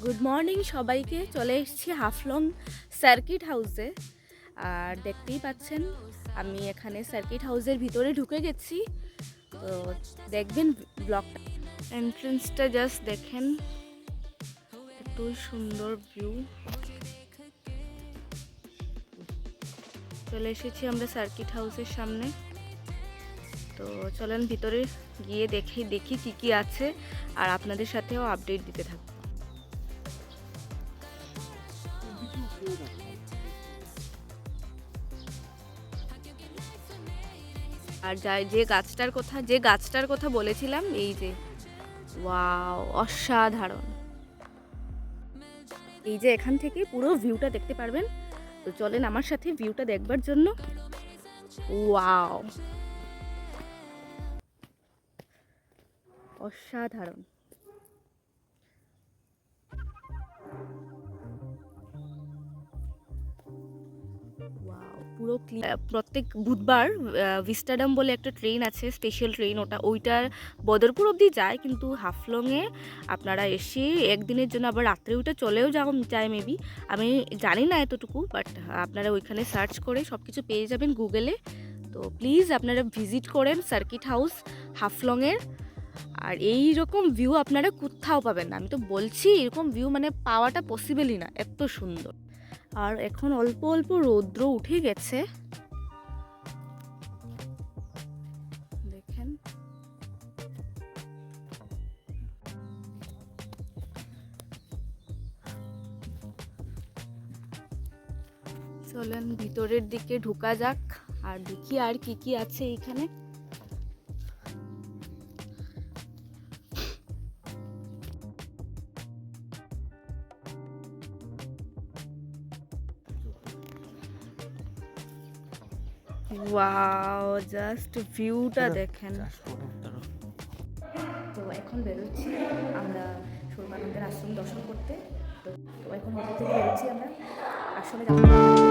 Good morning সবাইকে। চলে এসেছি হাফলং সার্কিট হাউসে। আর দেখতেই পাচ্ছেন আমি এখানে সার্কিট হাউসের ভিতরে ঢুকে গেছি। তো দেখবেন ব্লগটা, এন্ট্রেন্সটা জাস্ট দেখেন, এতই সুন্দর ভিউ। চলে এসেছি আমরা সার্কিট হাউসের সামনে। তো চলেন ভিতরে গিয়ে দেখি কি কি আছে, আর আপনাদের সাথেও আপডেট দিতে থাকবো। আর যে গাছটার কথা বলেছিলাম, এই যে ওয়াও, অসাধারণ। এই যে এখান থেকে পুরো ভিউটা দেখতে পারবেন। তো চলেন আমার সাথে ভিউটা দেখবার জন্য। ওয়াও, অসাধারণ। পুরো প্রত্যেক বুধবার ভিস্টাডাম বলে একটা ট্রেন আছে, স্পেশাল ট্রেন, ওইটার বদরপুর অবধি যায়, কিন্তু হাফলংয়ে আপনারা এসে একদিনের জন্য আবার রাত্রে ওইটা চলেও যায় মেবি, আমি জানি না এতটুকু, বাট আপনারা ওইখানে সার্চ করে সব কিছু পেয়ে যাবেন গুগলে। তো প্লিজ আপনারা ভিজিট করেন সার্কিট হাউস হাফলংয়ের। আর এই রকম ভিউ আপনারা কোথাও পাবেন না, আমি তো বলছি, এরকম ভিউ মানে পাওয়াটা পসিবলই না, এত সুন্দর। আর এখন অল্প অল্প রৌদ্র উঠে গেছে, দেখেন। চলেন ভিতরের দিকে ঢোকা যাক, আর দেখি আর কি কি আছে এইখানে। ওয়াও, জাস্ট ভিউটা দেখেন। তো এখন বেরোচ্ছি আমরা সর্বানন্দের আশ্রম দর্শন করতে। তো এখন হোটেল থেকে বেরোচ্ছি, আমরা আশ্রমে যাব।